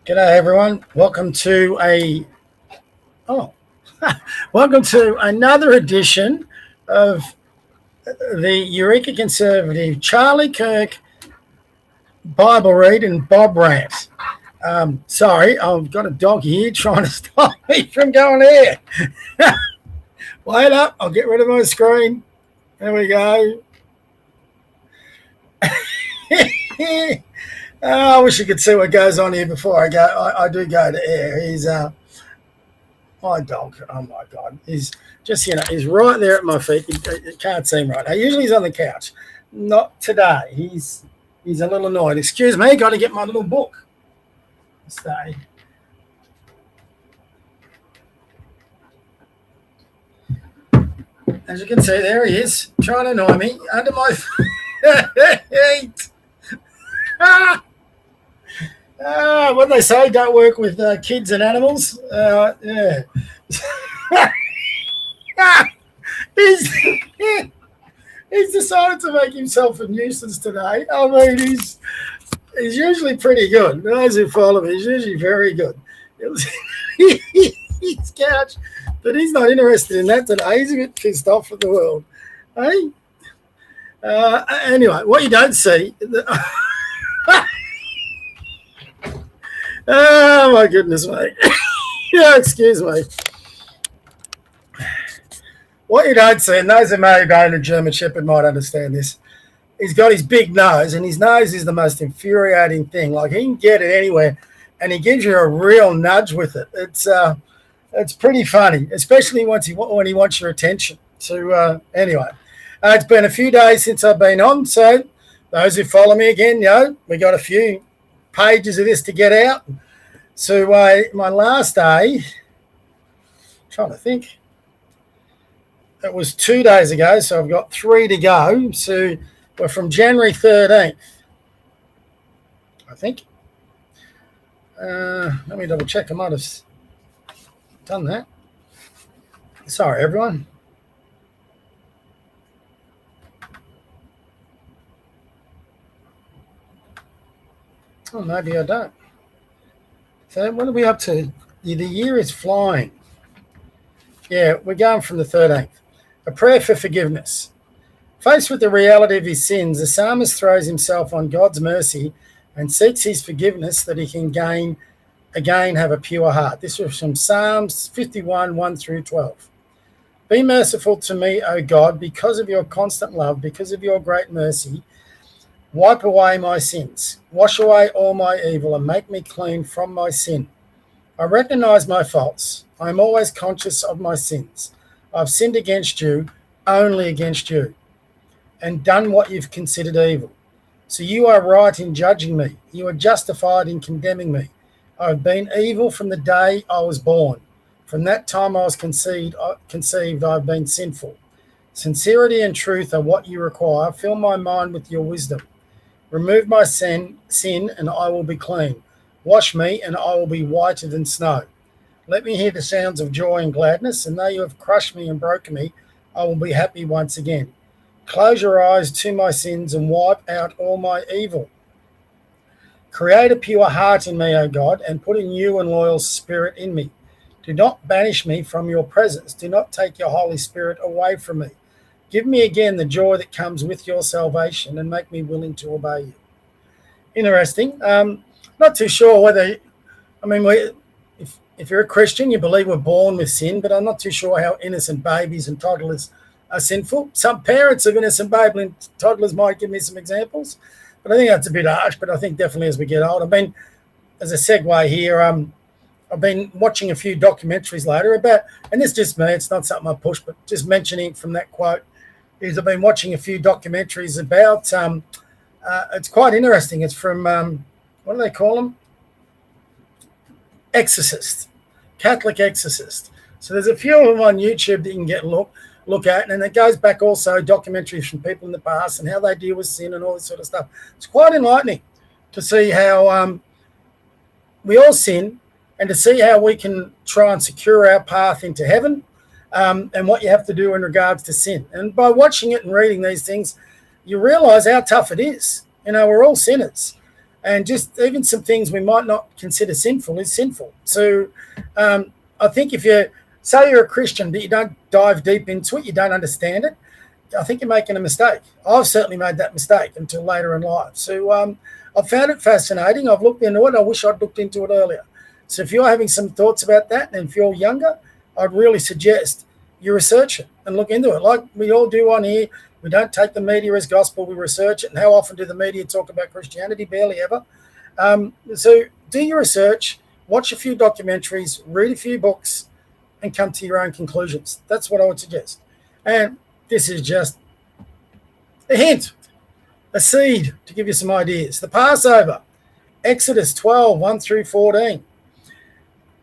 G'day everyone. Oh, welcome to another edition of the Eureka Conservative Charlie Kirk Bible Read and Bob Rant. Sorry, I've got a dog here trying to stop me from going here. Wait up, I'll get rid of my screen. There we go. I wish you could see what goes on here before I go. I do go to air. He's my dog. Oh my God. He's just, he's right there at my feet. You can't see him right now. Usually he's on the couch. Not today. He's a little annoyed. Excuse me, got to get my little book. Stay. As you can see, there he is, trying to annoy me under my feet. What they say, don't work with kids and animals. Yeah. He's decided to make himself a nuisance today. I mean, he's usually pretty good. Those who follow him, he's usually very good. His couch, but he's not interested in that today. He's a bit pissed off at the world. Hey? Anyway, what you don't see... Oh my goodness, mate. Yeah, excuse me. What you don't see, and those who may have owned a German Shepherd might understand this, he's got his big nose, and his nose is the most infuriating thing. Like, he can get it anywhere, and he gives you a real nudge with it. It's pretty funny, especially when he wants your attention. So anyway, it's been a few days since I've been on, so those who follow me again, we got a few pages of this to get out. So my last day, trying to think, it was 2 days ago, so I've got 3 to go. So we're from January 13th, I think. Let me double check. I might have done that. Sorry, everyone. Oh, maybe I don't. So what are we up to? The year is flying. Yeah, we're going from the 13th. A prayer for forgiveness. Faced with the reality of his sins, the psalmist throws himself on God's mercy and seeks his forgiveness that he can again have a pure heart. This was from Psalms 51, 1 through 12. Be merciful to me, O God, because of your constant love, because of your great mercy. Wipe away my sins, wash away all my evil, and make me clean from my sin. I recognize my faults. I am always conscious of my sins. I've sinned against you, only against you, and done what you've considered evil. So you are right in judging me. You are justified in condemning me. I've been evil from the day I was born. From that time I was conceived, I've been sinful. Sincerity and truth are what you require. Fill my mind with your wisdom. Remove my sin, and I will be clean. Wash me, and I will be whiter than snow. Let me hear the sounds of joy and gladness, and though you have crushed me and broken me, I will be happy once again. Close your eyes to my sins and wipe out all my evil. Create a pure heart in me, O God, and put a new and loyal spirit in me. Do not banish me from your presence. Do not take your Holy Spirit away from me. Give me again the joy that comes with your salvation and make me willing to obey you. Interesting. Not too sure whether, if you're a Christian, you believe we're born with sin, but I'm not too sure how innocent babies and toddlers are sinful. Some parents of innocent babies and toddlers might give me some examples, but I think that's a bit harsh. But I think definitely as we get older, as a segue here, I've been watching a few documentaries later about, and it's just me, it's not something I push, but just mentioning from that quote, is I've been watching a few documentaries about, it's quite interesting. It's from, what do they call them? Exorcist, Catholic exorcist. So there's a few of them on YouTube that you can get look at, and it goes back also documentaries from people in the past and how they deal with sin and all this sort of stuff. It's quite enlightening to see how we all sin and to see how we can try and secure our path into heaven, and what you have to do in regards to sin. And by watching it and reading these things, you realize how tough it is. We're all sinners. And just even some things we might not consider sinful is sinful. So I think if you say you're a Christian, but you don't dive deep into it, you don't understand it, I think you're making a mistake. I've certainly made that mistake until later in life. So I've found it fascinating. I've looked into it. I wish I'd looked into it earlier. So if you're having some thoughts about that, and if you're younger, I'd really suggest you research it and look into it. Like we all do on here, we don't take the media as gospel, we research it. And how often do the media talk about Christianity? Barely ever. So do your research, watch a few documentaries, read a few books, and come to your own conclusions. That's what I would suggest. And this is just a hint, a seed to give you some ideas. The Passover, Exodus 12, 1 through 14.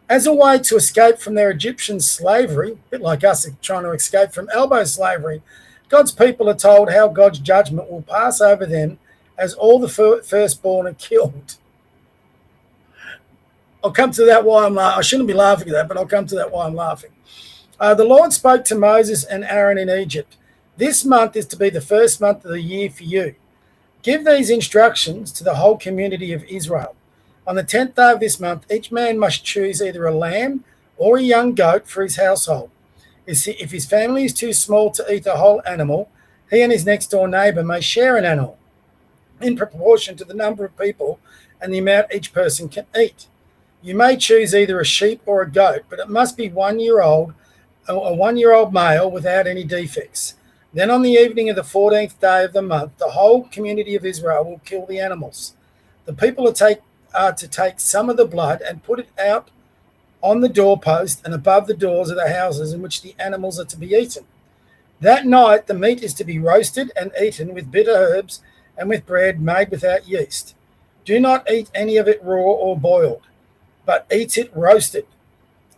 As a way to escape from their Egyptian slavery, a bit like us trying to escape from elbow slavery, God's people are told how God's judgment will pass over them as all the firstborn are killed. I'll come to that why I'm laughing. I shouldn't be laughing at that, but I'll come to that why I'm laughing. The Lord spoke to Moses and Aaron in Egypt. This month is to be the first month of the year for you. Give these instructions to the whole community of Israel. On the 10th day of this month, each man must choose either a lamb or a young goat for his household. If his family is too small to eat a whole animal, he and his next door neighbor may share an animal in proportion to the number of people and the amount each person can eat. You may choose either a sheep or a goat, but it must be 1 year old, a 1 year old male without any defects. Then on the evening of the 14th day of the month, the whole community of Israel will kill the animals. The people are to take some of the blood and put it out on the doorpost and above the doors of the houses in which the animals are to be eaten. That night, the meat is to be roasted and eaten with bitter herbs and with bread made without yeast. Do not eat any of it raw or boiled, but eat it roasted,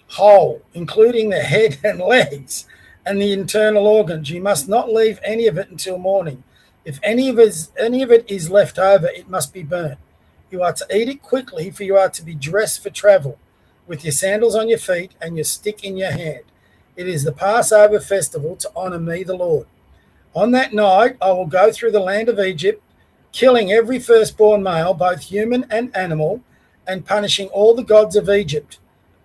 whole, including the head and legs and the internal organs. You must not leave any of it until morning. If any of it is left over, it must be burnt. You are to eat it quickly, for you are to be dressed for travel, with your sandals on your feet and your stick in your hand. It is the Passover festival to honor me, the Lord. On that night, I will go through the land of Egypt, killing every firstborn male, both human and animal, and punishing all the gods of Egypt.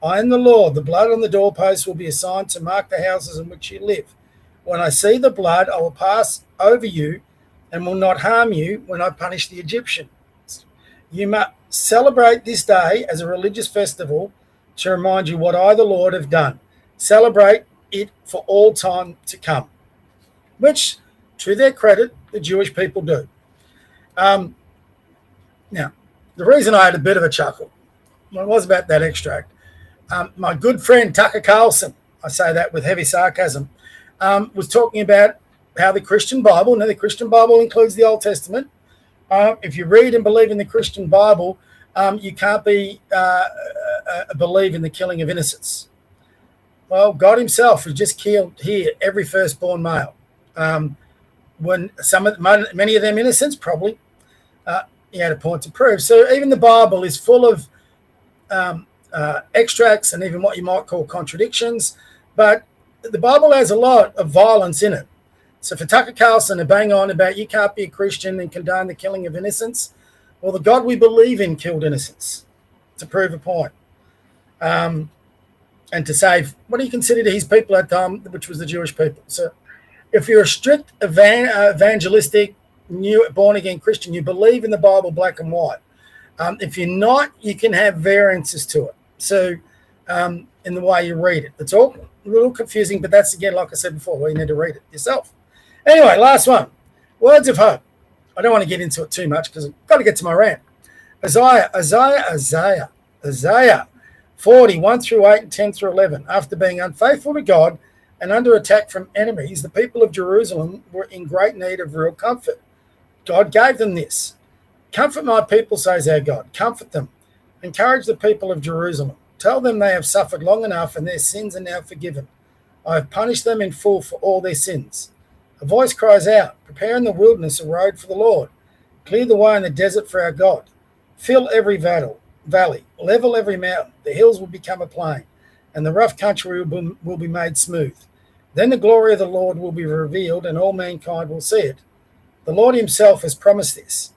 I am the Lord. The blood on the doorposts will be a sign to mark the houses in which you live. When I see the blood, I will pass over you and will not harm you when I punish the Egyptians. You must celebrate this day as a religious festival to remind you what I, the Lord, have done. Celebrate it for all time to come, which, to their credit, the Jewish people do. Now, the reason I had a bit of a chuckle was about that extract. My good friend Tucker Carlson, I say that with heavy sarcasm, was talking about how the Christian Bible, now the Christian Bible includes the Old Testament. If you read and believe in the Christian Bible, you can't believe in the killing of innocents. Well, God himself has just killed here every firstborn male. When many of them innocents, probably, he had a point to prove. So even the Bible is full of extracts and even what you might call contradictions, but the Bible has a lot of violence in it. So for Tucker Carlson to bang on about you can't be a Christian and condone the killing of innocents, well, the God we believe in killed innocents to prove a point. And to save what he considered his people at the time, which was the Jewish people. So if you're a strict evangelistic, new born-again Christian, you believe in the Bible black and white. If you're not, you can have variances to it. So in the way you read it. It's all a little confusing, but that's, again, like I said before, well, you need to read it yourself. Anyway, last one. Words of hope. I don't want to get into it too much because I've got to get to my rant. Isaiah 40, 1 through 8 and 10 through 11. After being unfaithful to God and under attack from enemies, the people of Jerusalem were in great need of real comfort. God gave them this. Comfort my people, says our God. Comfort them. Encourage the people of Jerusalem. Tell them they have suffered long enough and their sins are now forgiven. I have punished them in full for all their sins. A voice cries out, prepare in the wilderness a road for the Lord. Clear the way in the desert for our God. Fill every valley, level every mountain. The hills will become a plain, and the rough country will be made smooth. Then the glory of the Lord will be revealed, and all mankind will see it. The Lord himself has promised this.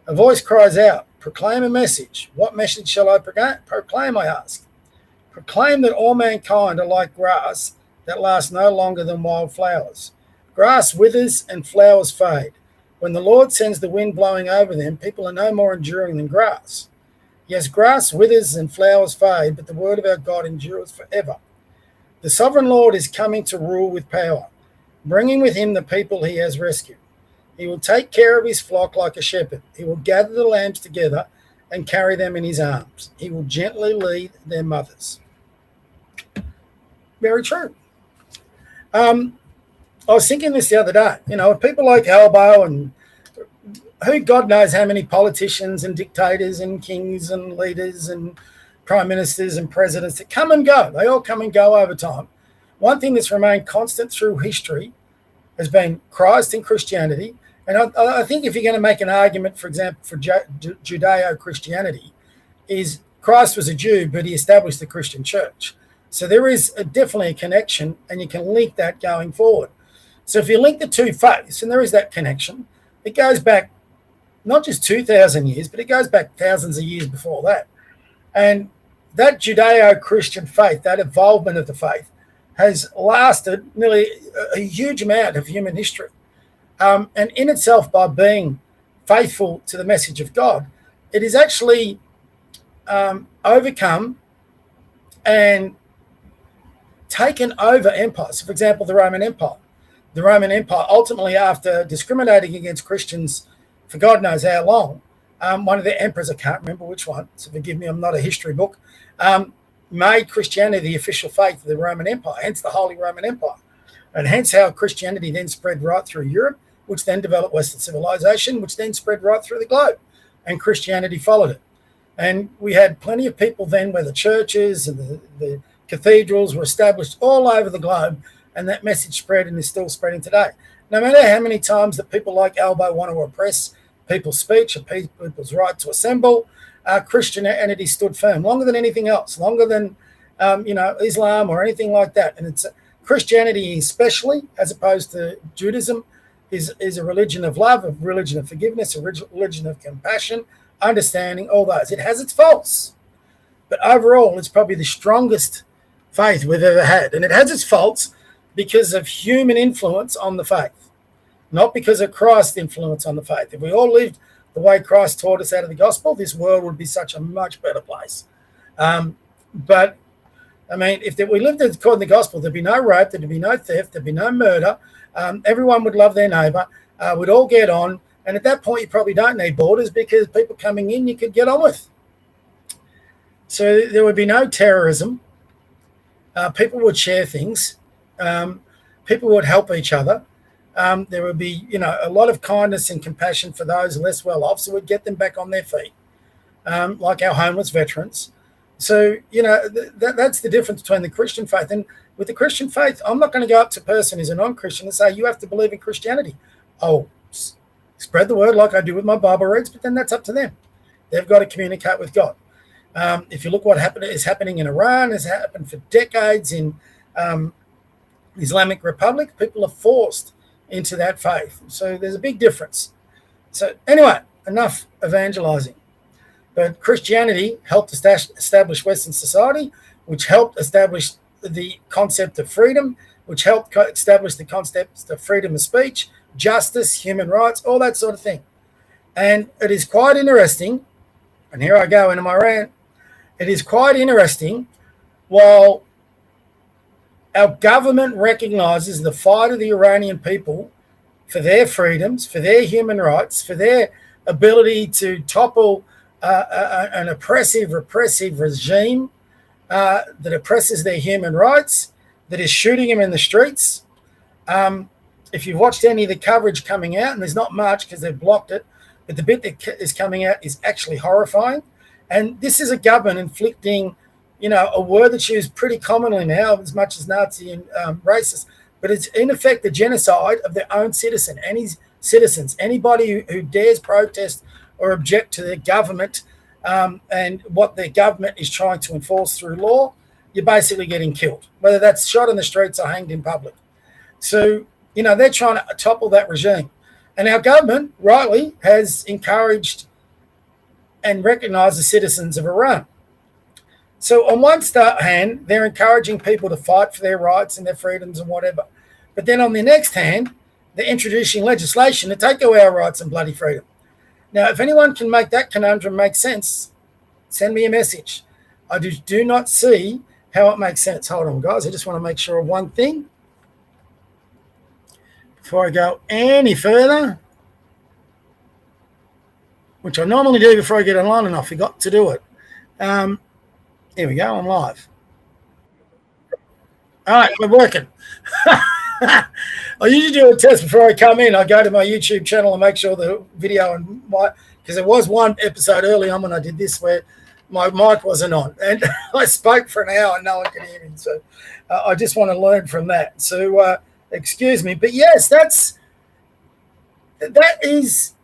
A voice cries out, proclaim a message. What message shall I proclaim, I ask? Proclaim that all mankind are like grass that lasts no longer than wild flowers. Grass withers and flowers fade. When the Lord sends the wind blowing over them, people are no more enduring than grass. Yes, grass withers and flowers fade, but the word of our God endures forever. The sovereign Lord is coming to rule with power, bringing with him the people he has rescued. He will take care of his flock like a shepherd. He will gather the lambs together and carry them in his arms. He will gently lead their mothers. Very true. I was thinking this the other day, people like Albo and who God knows how many politicians and dictators and kings and leaders and prime ministers and presidents that come and go. They all come and go over time. One thing that's remained constant through history has been Christ and Christianity. And I think if you're going to make an argument, for example, for Judeo-Christianity, is Christ was a Jew, but he established the Christian church. So there is definitely a connection, and you can link that going forward. So if you link the two faiths, and there is that connection, it goes back not just 2,000 years, but it goes back thousands of years before that. And that Judeo-Christian faith, that involvement of the faith, has lasted nearly a huge amount of human history. And in itself, by being faithful to the message of God, it is actually overcome and taken over empires. So, for example, the Roman Empire. The Roman Empire, ultimately, after discriminating against Christians for God knows how long, one of their emperors, I can't remember which one, so forgive me, I'm not a history book, made Christianity the official faith of the Roman Empire, hence the Holy Roman Empire. And hence how Christianity then spread right through Europe, which then developed Western civilization, which then spread right through the globe. And Christianity followed it. And we had plenty of people then where the churches and the cathedrals were established all over the globe, and that message spread and is still spreading today. No matter how many times that people like Albo want to oppress people's speech or people's right to assemble, Christianity stood firm, longer than anything else, longer than Islam or anything like that. And it's Christianity especially, as opposed to Judaism, is a religion of love, a religion of forgiveness, a religion of compassion, understanding, all those. It has its faults, but overall it's probably the strongest faith we've ever had. And it has its faults because of human influence on the faith, not because of Christ's influence on the faith. If we all lived the way Christ taught us out of the gospel, this world would be such a much better place. But I mean, if we lived according to the gospel, there'd be no rape, there'd be no theft, there'd be no murder. Everyone would love their neighbour. We'd all get on. And at that point, you probably don't need borders because people coming in, you could get on with. So there would be no terrorism. People would share things. People would help each other. There would be, a lot of kindness and compassion for those less well off. So we'd get them back on their feet, like our homeless veterans. So, that's the difference between the Christian faith. And with the Christian faith, I'm not going to go up to a person who's a non-Christian and say, you have to believe in Christianity. Oh, spread the word like I do with my Bible reads, but then that's up to them. They've got to communicate with God. If you look what is happening in Iran, has happened for decades in Islamic Republic, people are forced into that faith. So there's a big difference. So anyway, enough evangelizing. But Christianity helped establish Western society, which helped establish the concept of freedom, which helped establish the concept of freedom of speech, justice, human rights, all that sort of thing. And it is quite interesting, and here I go into my rant, it is quite interesting, while our government recognises the fight of the Iranian people for their freedoms, for their human rights, for their ability to topple an oppressive, repressive regime that oppresses their human rights, that is shooting them in the streets. If you've watched any of the coverage coming out, and there's not much because they've blocked it, but the bit that is coming out is actually horrifying. And this is a government inflicting, a word that's used pretty commonly now, as much as Nazi and racist, but it's in effect the genocide of their own citizens. Anybody who dares protest or object to their government and what their government is trying to enforce through law, you're basically getting killed, whether that's shot in the streets or hanged in public. So, they're trying to topple that regime. And our government, rightly, has encouraged and recognise the citizens of Iran. So on one hand, they're encouraging people to fight for their rights and their freedoms and whatever. But then on the next hand, they're introducing legislation to take away our rights and bloody freedom. Now, if anyone can make that conundrum make sense, send me a message. I do not see how it makes sense. Hold on, guys. I just want to make sure of one thing before I go any further, which I normally do before I get online, and I forgot to do it. Here we go. I'm live. All right, we're working. I usually do a test before I come in. I go to my YouTube channel and make sure the video and because there was one episode early on when I did this where my mic wasn't on and I spoke for an hour and no one could hear me. So I just want to learn from that. So excuse me, but yes, that is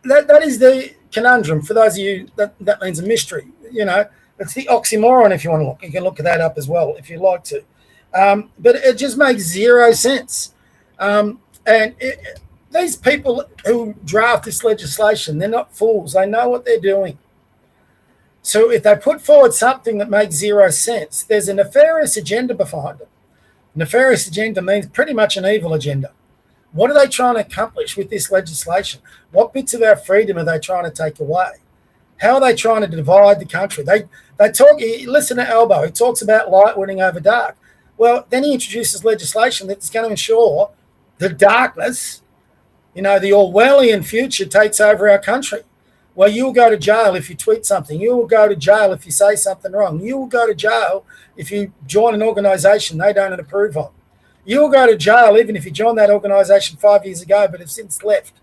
the conundrum for those of you that means a mystery. You know, it's the oxymoron. If you want to look, you can look that up as well if you like to. But it just makes zero sense. These people who draft this legislation, they're not fools. They know what they're doing. So if they put forward something that makes zero sense, there's a nefarious agenda behind it. Nefarious agenda means pretty much an evil agenda. What are they trying to accomplish with this legislation? What bits of our freedom are they trying to take away? How are they trying to divide the country? They talk. Listen to Albo. He talks about light winning over dark. Well, then he introduces legislation that's going to ensure the darkness, the Orwellian future takes over our country. Well, you'll go to jail if you tweet something. You will go to jail if you say something wrong. You will go to jail if you join an organisation they don't approve of. You will go to jail even if you joined that organisation 5 years ago but have since left.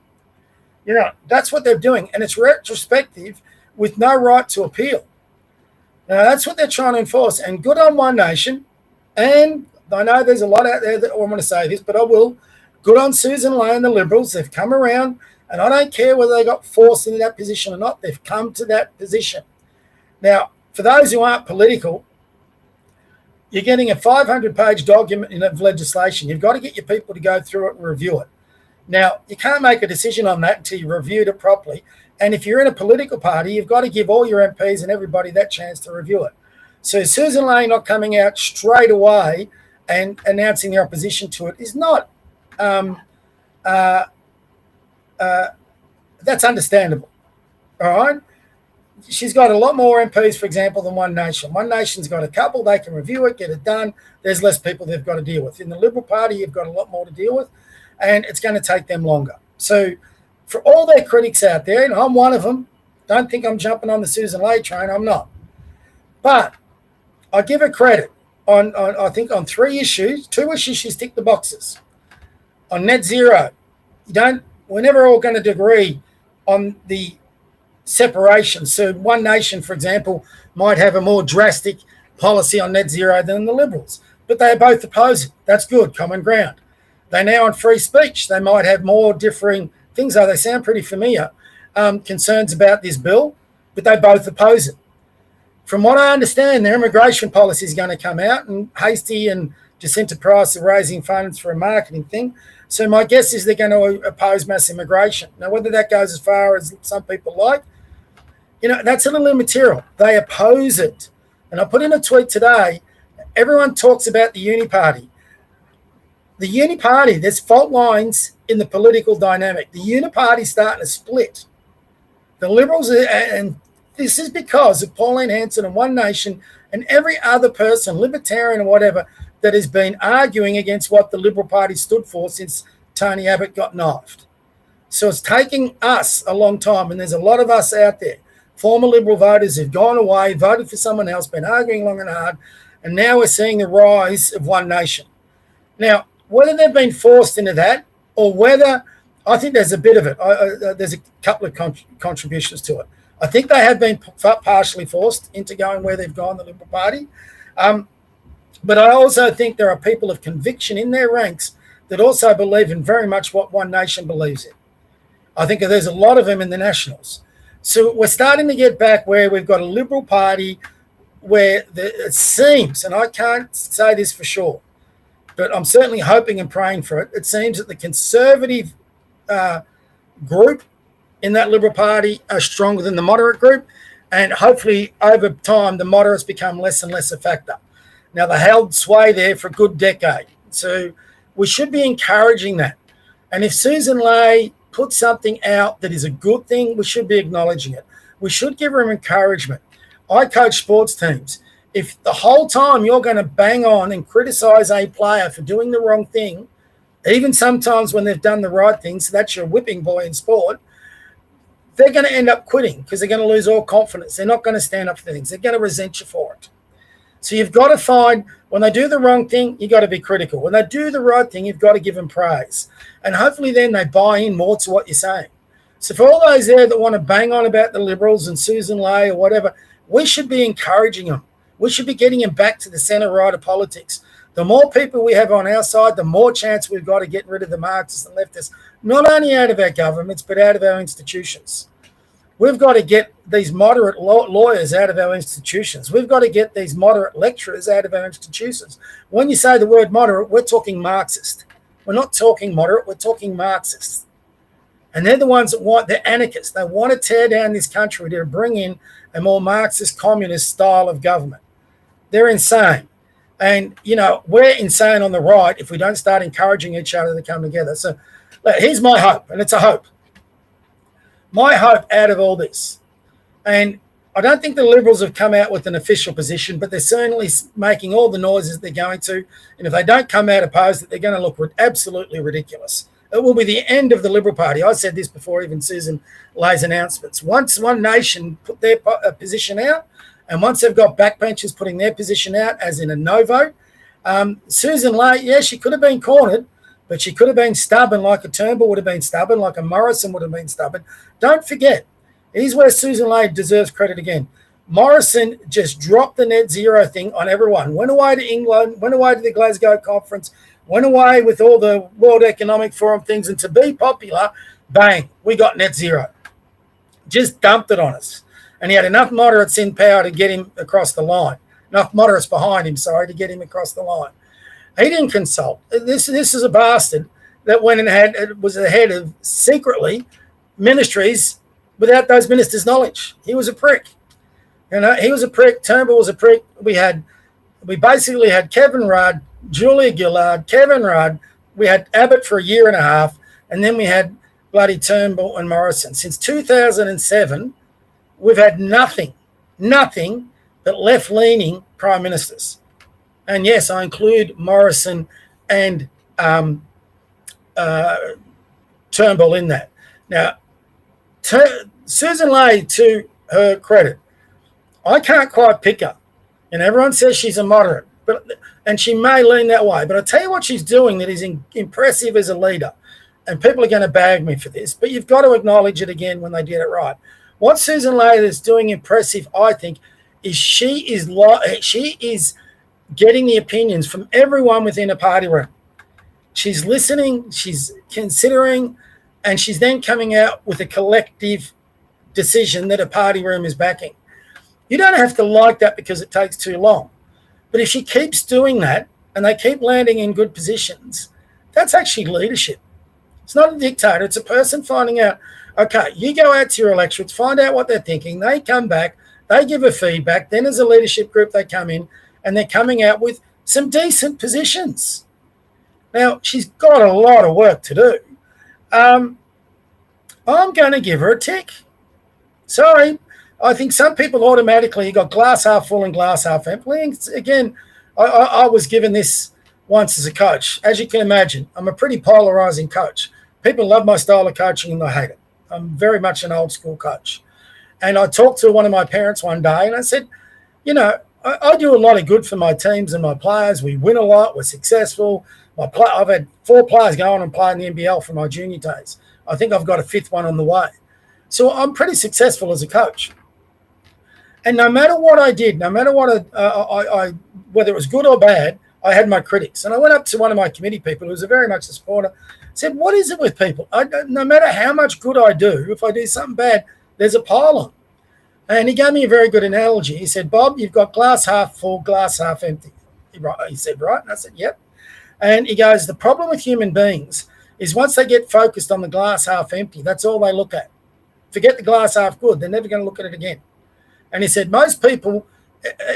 That's what they're doing, and it's retrospective with no right to appeal. Now, that's what they're trying to enforce, and good on One Nation. And I know there's a lot out there that I want to say this, but I will. Good on Susan Ley and the Liberals. They've come around, and I don't care whether they got forced into that position or not. They've come to that position. Now, for those who aren't political, you're getting a 500-page document of legislation. You've got to get your people to go through it and review it. Now, you can't make a decision on that until you've reviewed it properly. And if you're in a political party, you've got to give all your MPs and everybody that chance to review it. So Susan Ley not coming out straight away and announcing their opposition to it is not that's understandable. All right. She's got a lot more MPs, for example, than One Nation. One Nation's got a couple. They can review it, get it done. There's less people they've got to deal with. In the Liberal Party, you've got a lot more to deal with, and it's going to take them longer. So for all their critics out there, and I'm one of them, don't think I'm jumping on the Susan Ley train. I'm not. But I give her credit on I think on 3 issues. 2 issues she's ticked the boxes. On net zero, we're never all going to agree on the separation. So One Nation, for example, might have a more drastic policy on net zero than the Liberals, but they both oppose it. That's good, common ground. They're now on free speech. They might have more differing things, though they sound pretty familiar, concerns about this bill, but they both oppose it. From what I understand, their immigration policy is going to come out, and Hastie and Jacinta Price are raising funds for a marketing thing. So my guess is they're going to oppose mass immigration. Now, whether that goes as far as some people like, that's a little immaterial. They oppose it. And I put in a tweet today, everyone talks about the Uni Party. The Uni Party, there's fault lines in the political dynamic. The Uni Party's starting to split. The Liberals and this is because of Pauline Hanson and One Nation and every other person, libertarian or whatever, that has been arguing against what the Liberal Party stood for since Tony Abbott got knifed. So it's taking us a long time, and there's a lot of us out there, former Liberal voters who've gone away, voted for someone else, been arguing long and hard, and now we're seeing the rise of One Nation. Now, whether they've been forced into that or whether, I think there's a bit of it. There's a couple of contributions to it. I think they have been partially forced into going where they've gone, the Liberal Party. But I also think there are people of conviction in their ranks that also believe in very much what One Nation believes in. I think there's a lot of them in the Nationals. So we're starting to get back where we've got a Liberal Party where it seems, and I can't say this for sure, but I'm certainly hoping and praying for it, it seems that the Conservative group in that Liberal Party are stronger than the moderate group, and hopefully over time the moderates become less and less a factor. Now, they held sway there for a good decade, so we should be encouraging that. And if Susan Ley puts something out that is a good thing, we should be acknowledging it. We should give her encouragement. I coach sports teams. If the whole time you're going to bang on and criticise a player for doing the wrong thing, even sometimes when they've done the right thing, so that's your whipping boy in sport, they're going to end up quitting because they're going to lose all confidence. They're not going to stand up for things. They're going to resent you for it. So you've got to find, when they do the wrong thing, you've got to be critical. When they do the right thing, you've got to give them praise. And hopefully then they buy in more to what you're saying. So for all those there that want to bang on about the Liberals and Susan Ley or whatever, we should be encouraging them. We should be getting them back to the centre right of politics. The more people we have on our side, the more chance we've got to get rid of the Marxists and leftists, not only out of our governments, but out of our institutions. We've got to get these moderate lawyers out of our institutions. We've got to get these moderate lecturers out of our institutions. When you say the word moderate, we're talking Marxist. We're not talking moderate, we're talking Marxists. And they're the ones that want, they're anarchists. They want to tear down this country to bring in a more Marxist communist style of government. They're insane. And, you know, we're insane on the right if we don't start encouraging each other to come together. So look, here's my hope, and it's a hope. My hope out of all this, and I don't think the Liberals have come out with an official position, but they're certainly making all the noises they're going to. And if they don't come out opposed, they're going to look absolutely ridiculous. It will be the end of the Liberal Party. I said this before even Susan Ley's announcements. Once One Nation put their position out, and once they've got backbenchers putting their position out, as in a no vote, Susan Ley, yeah, she could have been cornered, but she could have been stubborn like a Turnbull would have been stubborn, like a Morrison would have been stubborn. Don't forget, here's where Susan Ley deserves credit again. Morrison just dropped the net zero thing on everyone. Went away to England, went away to the Glasgow conference, went away with all the World Economic Forum things, and to be popular, bang, we got net zero. Just dumped it on us. And he had enough moderates in power to get him across the line. Enough moderates behind him, to get him across the line. He didn't consult. This is a bastard that went and was the head of, secretly, ministries without those ministers' knowledge. He was a prick. You know, he was a prick. Turnbull was a prick. We basically had Kevin Rudd, Julia Gillard, Kevin Rudd. We had Abbott for a year and a half, and then we had bloody Turnbull and Morrison. Since 2007, we've had nothing but left-leaning prime ministers. And yes, I include Morrison and Turnbull in that. Now, Susan Ley, to her credit, I can't quite pick her. And everyone says she's a moderate, and she may lean that way. But I tell you what she's doing that is impressive as a leader. And people are going to bag me for this, but you've got to acknowledge it again when they did it right. What Susan Ley is doing impressive, I think, is she is getting the opinions from everyone within a party room. She's listening, she's considering, and she's then coming out with a collective decision that a party room is backing. You don't have to like that because it takes too long. But if she keeps doing that and they keep landing in good positions, that's actually leadership. It's not a dictator. It's a person finding out, okay, you go out to your electorates, find out what they're thinking. They come back, they give a feedback. Then as a leadership group, they come in and they're coming out with some decent positions. Now, she's got a lot of work to do. I'm going to give her a tick. Sorry. I think some people automatically got glass half full and glass half empty. Again, I was given this once as a coach. As you can imagine, I'm a pretty polarizing coach. People love my style of coaching and they hate it. I'm very much an old school coach. And I talked to one of my parents one day and I said, you know, I do a lot of good for my teams and my players. We win a lot. We're successful. I've had 4 players go on and play in the NBL from my junior days. I think I've got a 5th one on the way. So I'm pretty successful as a coach. And no matter what I did, no matter what I whether it was good or bad, I had my critics. And I went up to one of my committee people who was very much a supporter, said, what is it with people? No matter how much good I do, if I do something bad, there's a pile on. And he gave me a very good analogy. He said, Bob, you've got glass half full, glass half empty. He said, right? And I said, yep. And he goes, the problem with human beings is once they get focused on the glass half empty, that's all they look at. forget the glass half good. They're never going to look at it again. And he said most people,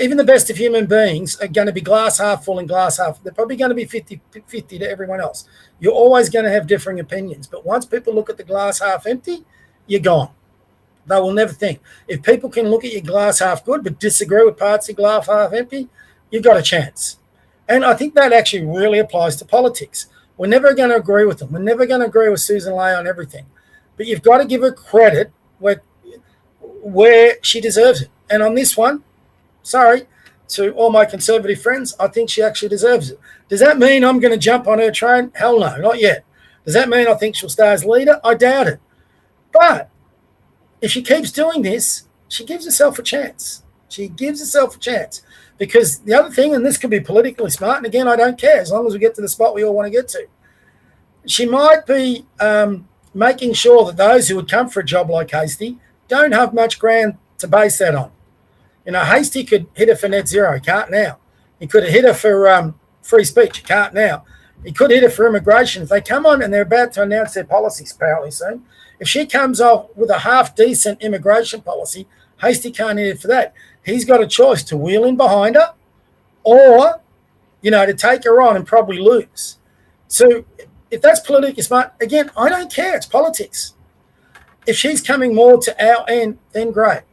even the best of human beings, are going to be glass half full and glass half. They're probably going to be 50-50 to everyone else. You're always going to have differing opinions. But once people look at the glass half empty, you're gone. They will never think. If people can look at your glass half good but disagree with parts of glass half empty, you've got a chance. And I think that actually really applies to politics. We're never going to agree with them. We're never going to agree with Susan Ley on everything. But you've got to give her credit where she deserves it. And on this one, sorry to all my conservative friends, I think she actually deserves it. Does that mean I'm going to jump on her train? Hell no, not yet. Does that mean I think she'll stay as leader? I doubt it. But if she keeps doing this, she gives herself a chance. She gives herself a chance. Because the other thing, and this could be politically smart, and again, I don't care, as long as we get to the spot we all want to get to, she might be making sure that those who would come for a job like Hastie don't have much ground to base that on. You know, Hastie could hit her for net zero. He can't now. He could have hit her for free speech. He can't now. He could hit her for immigration. If they come on and they're about to announce their policies apparently soon, if she comes off with a half-decent immigration policy, Hastie can't hit it for that. He's got a choice to wheel in behind her or, you know, to take her on and probably lose. So if that's politically smart, again, I don't care. It's politics. If she's coming more to our end, then great.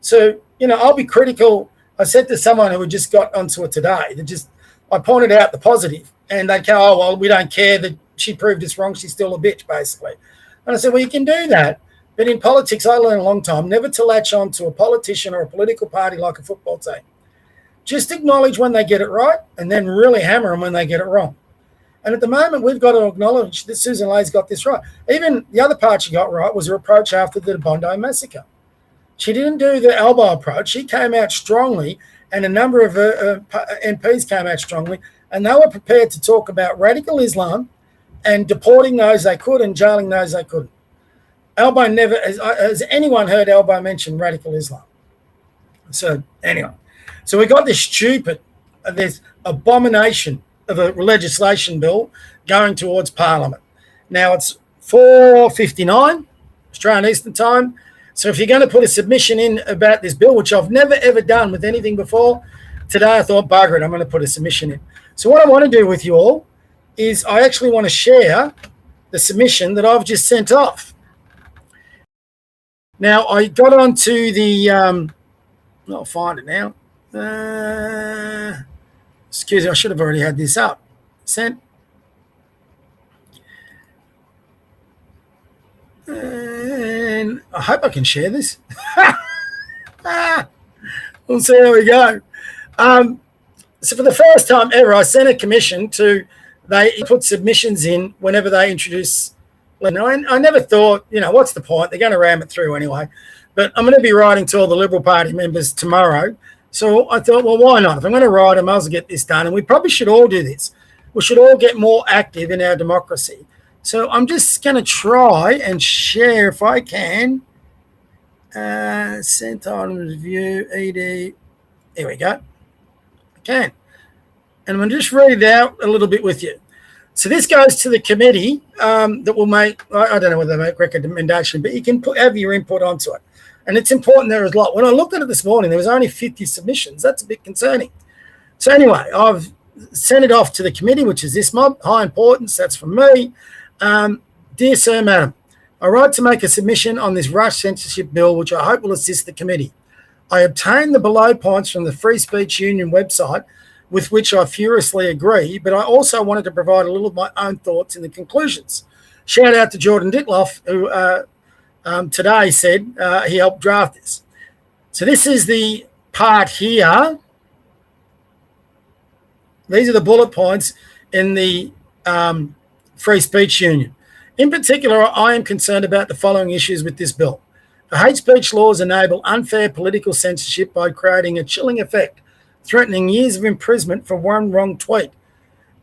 So, you know, I'll be critical. I said to someone who had just got onto it today, I pointed out the positive, and they go, oh, well, we don't care that she proved us wrong. She's still a bitch, basically. And I said, well, you can do that. But in politics, I learned a long time never to latch on to a politician or a political party like a football team. Just acknowledge when they get it right and then really hammer them when they get it wrong. And at the moment, we've got to acknowledge that Susan Ley's got this right. Even the other part she got right was her approach after the Bondi massacre. She didn't do the elbow approach. She came out strongly, and a number of MPs came out strongly, and they were prepared to talk about radical Islam and deporting those they could and jailing those they couldn't. Albo never, has anyone heard Albo mention radical Islam? So anyway, so we got this abomination of a legislation bill going towards Parliament. Now it's 4:59 Australian Eastern Time. So if you're going to put a submission in about this bill, which I've never ever done with anything before, today I thought, bugger it, I'm going to put a submission in. So what I want to do with you all is I actually want to share the submission that I've just sent off. Now I got onto the, I'll find it now. Excuse me, I should have already had this up. Sent. And I hope I can share this. We'll see how we go. So for the first time ever, I sent a commission they put submissions in whenever they introduce. I never thought, what's the point? They're going to ram it through anyway. But I'm going to be writing to all the Liberal Party members tomorrow. So I thought, well, why not? If I'm going to write, I might as well get this done. And we probably should all do this. We should all get more active in our democracy. So I'm just going to try and share, if I can, sent item review, ED. There we go. I can. And I'm going to just read it out a little bit with you. So this goes to the committee that will make, I don't know whether they make recommendation, but you can have your input onto it. And it's important there is a lot. When I looked at it this morning, there was only 50 submissions. That's a bit concerning. So anyway, I've sent it off to the committee, which is this mob, high importance. That's from me. Dear Sir, Madam, I write to make a submission on this rush censorship bill, which I hope will assist the committee. I obtained the below points from the Free Speech Union website, with which I furiously agree, but I also wanted to provide a little of my own thoughts in the conclusions. Shout out to Jordan Ditloff, who today said he helped draft this. So this is the part here. These are the bullet points in the Free Speech Union. In particular, I am concerned about the following issues with this bill. The hate speech laws enable unfair political censorship by creating a chilling effect, threatening years of imprisonment for one wrong tweet.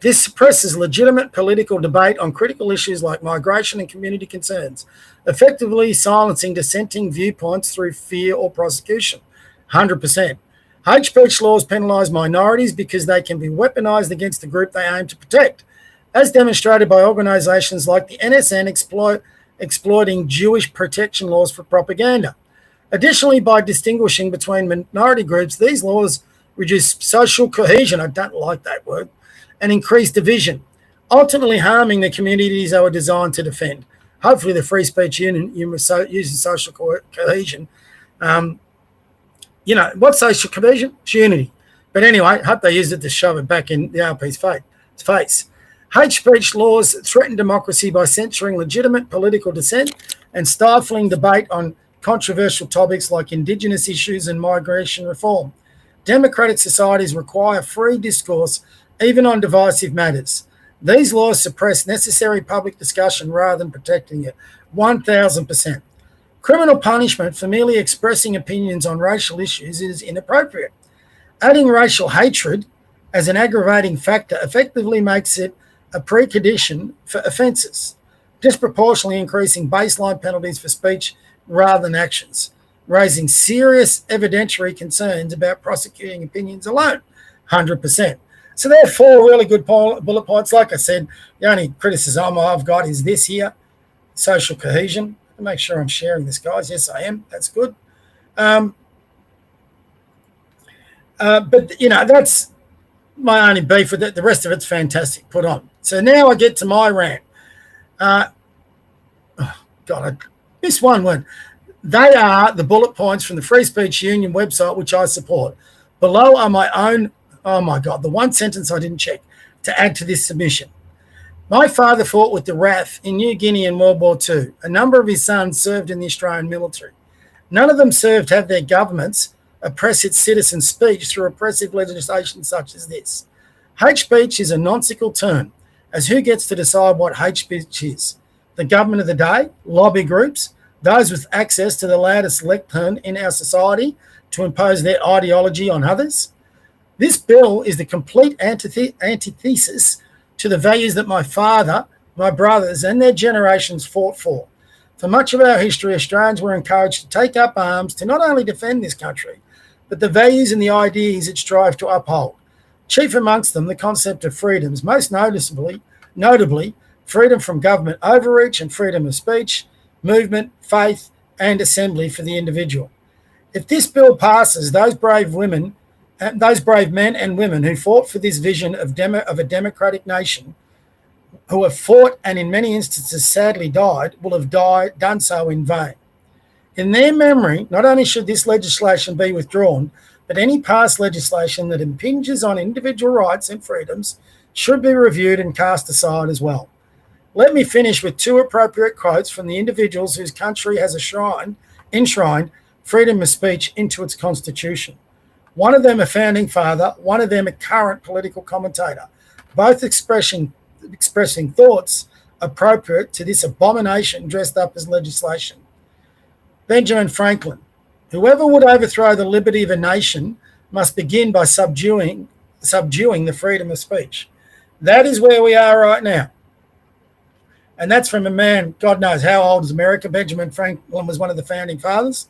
This suppresses legitimate political debate on critical issues like migration and community concerns, effectively silencing dissenting viewpoints through fear or prosecution. 100%. Hate speech laws penalise minorities because they can be weaponised against the group they aim to protect, as demonstrated by organisations like the NSN exploiting Jewish protection laws for propaganda. Additionally, by distinguishing between minority groups, these laws reduce social cohesion, I don't like that word, and increase division, ultimately harming the communities they were designed to defend. Hopefully the Free Speech Union uses social cohesion. What's social cohesion? It's unity. But anyway, I hope they used it to shove it back in the RP's face. Hate speech laws threaten democracy by censoring legitimate political dissent and stifling debate on controversial topics like Indigenous issues and migration reform. Democratic societies require free discourse, even on divisive matters. These laws suppress necessary public discussion rather than protecting it. 1,000%. Criminal punishment for merely expressing opinions on racial issues is inappropriate. Adding racial hatred as an aggravating factor effectively makes it a precondition for offences, disproportionately increasing baseline penalties for speech rather than actions, raising serious evidentiary concerns about prosecuting opinions alone. 100%. So there are 4 really good bullet points. Like I said, the only criticism I've got is this here, social cohesion. Make sure I'm sharing this, guys. Yes, I am. That's good. But, that's my only beef with it. The rest of it's fantastic. Put on. So now I get to my rant. I missed one word. They are the bullet points from the Free Speech Union website, which I support. Below are my own, oh my God, the one sentence I didn't check to add to this submission. My father fought with the RAF in New Guinea in World War II. A number of his sons served in the Australian military. None of them served to have their governments oppress its citizens' speech through oppressive legislation such as this. Hate speech is a nonsensical term, as who gets to decide what hate speech is? The government of the day, lobby groups, those with access to the loudest lectern in our society to impose their ideology on others? This bill is the complete antithesis to the values that my father, my brothers, and their generations fought for. For much of our history, Australians were encouraged to take up arms to not only defend this country, but the values and the ideas it strives to uphold. Chief amongst them, the concept of freedoms, most notably, freedom from government overreach and freedom of speech, movement, faith, and assembly for the individual. If this bill passes, those brave men and women who fought for this vision of a democratic nation, who have fought and in many instances sadly died, will have done so in vain. In their memory, not only should this legislation be withdrawn, but any past legislation that impinges on individual rights and freedoms should be reviewed and cast aside as well. Let me finish with 2 appropriate quotes from the individuals whose country has enshrined freedom of speech into its constitution. One of them a founding father, one of them a current political commentator, both expressing thoughts appropriate to this abomination dressed up as legislation. Benjamin Franklin: whoever would overthrow the liberty of a nation must begin by subduing the freedom of speech. That is where we are right now. And that's from a man, God knows how old is America. Benjamin Franklin was one of the founding fathers.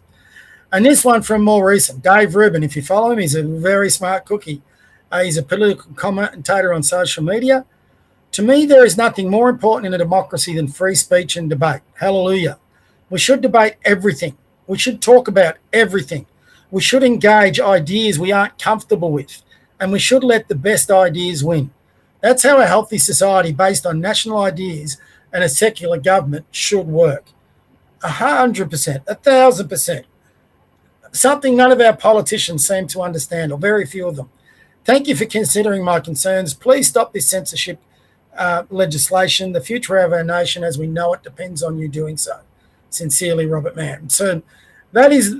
And this one from more recent, Dave Rubin. If you follow him, he's a very smart cookie. He's a political commentator on social media. To me, there is nothing more important in a democracy than free speech and debate. Hallelujah. We should debate everything. We should talk about everything. We should engage ideas we aren't comfortable with, and we should let the best ideas win. That's how a healthy society based on national ideas and a secular government should work. 100%, 1,000%. Something none of our politicians seem to understand, or very few of them. Thank you for considering my concerns. Please stop this censorship legislation. The future of our nation as we know it depends on you doing so. Sincerely, Robert Mann. So that is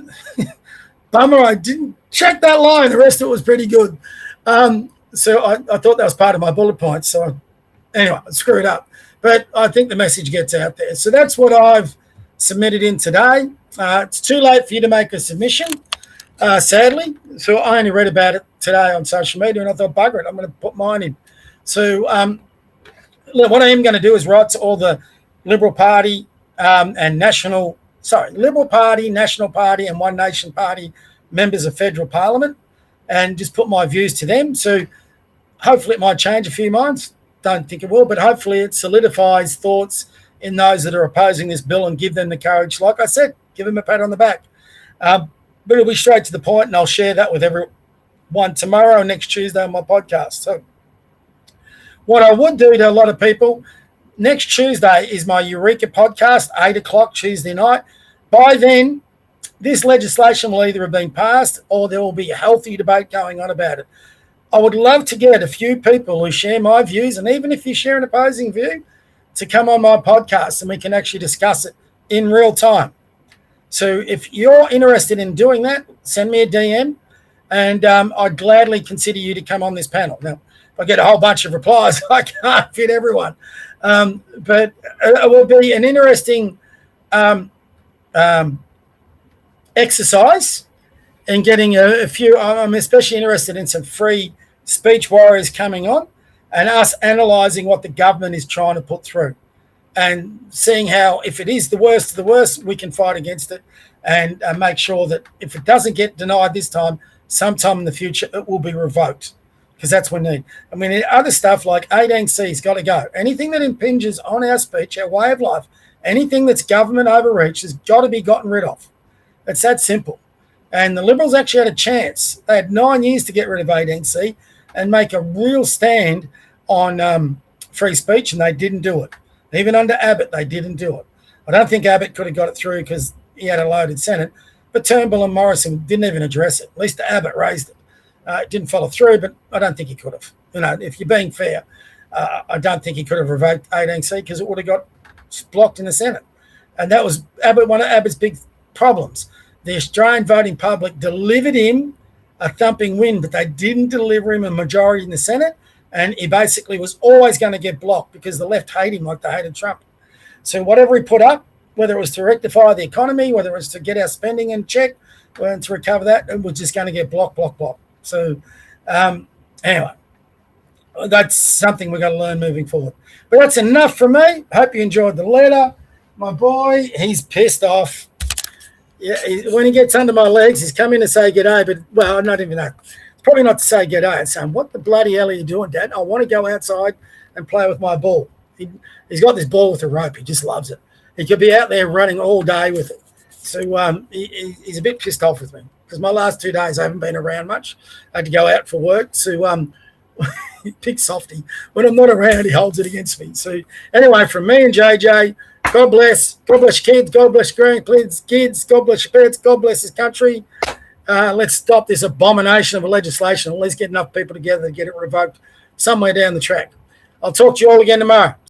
bummer. I didn't check that line. The rest of it was pretty good. So I thought that was part of my bullet points. So anyway, I screwed up. But I think the message gets out there. So that's what I've submitted in today. It's too late for you to make a submission, sadly. So I only read about it today on social media, and I thought, bugger it, I'm going to put mine in. So what I am going to do is write to all the Liberal Party Liberal Party, National Party, and One Nation Party members of federal parliament, and just put my views to them. So hopefully it might change a few minds. Don't think it will, but hopefully it solidifies thoughts in those that are opposing this bill and give them the courage. Like I said, give them a pat on the back. But it'll be straight to the point, and I'll share that with everyone tomorrow and next Tuesday on my podcast. So what I would do to a lot of people, next Tuesday is my Eureka podcast, 8 o'clock Tuesday night. By then, this legislation will either have been passed or there will be a healthy debate going on about it. I would love to get a few people who share my views, and even if you share an opposing view, to come on my podcast and we can actually discuss it in real time. So if you're interested in doing that, send me a DM, and I'd gladly consider you to come on this panel. Now, if I get a whole bunch of replies, I can't fit everyone. But it will be an interesting exercise in getting a few. I'm especially interested in some free speech warriors coming on and us analysing what the government is trying to put through and seeing how, if it is the worst of the worst, we can fight against it and make sure that if it doesn't get denied this time, sometime in the future it will be revoked, because that's what we need. I mean, other stuff like 18C's got to go. Anything that impinges on our speech, our way of life, anything that's government overreach has got to be gotten rid of. It's that simple. And the Liberals actually had a chance. They had 9 years to get rid of 18C and make a real stand on free speech, and they didn't do it. Even under Abbott, they didn't do it. I don't think Abbott could have got it through because he had a loaded Senate, but Turnbull and Morrison didn't even address it. At least Abbott raised it. It didn't follow through, but I don't think he could have. You know, if you're being fair, I don't think he could have revoked 18C because it would have got blocked in the Senate. And that was one of Abbott's big problems. The Australian voting public delivered him a thumping win, but they didn't deliver him a majority in the Senate, and he basically was always going to get blocked because the left hate him like they hated Trump. So whatever he put up, whether it was to rectify the economy, whether it was to get our spending in check, and to recover that, it was just going to get blocked. So anyway, that's something we've got to learn moving forward. But that's enough from me. Hope you enjoyed the letter. My boy, he's pissed off. Yeah, when he gets under my legs, he's come in to say g'day, but, well, not even that. It's probably not to say g'day. It's saying, what the bloody hell are you doing, Dad? I want to go outside and play with my ball. He's got this ball with a rope. He just loves it. He could be out there running all day with it. So he's a bit pissed off with me because my last 2 days I haven't been around much. I had to go out for work. So big softy. When I'm not around, he holds it against me. So anyway, from me and JJ, God bless. God bless kids. God bless kids. God bless your parents. God bless this country. Let's stop this abomination of a legislation. At least get enough people together to get it revoked somewhere down the track. I'll talk to you all again tomorrow.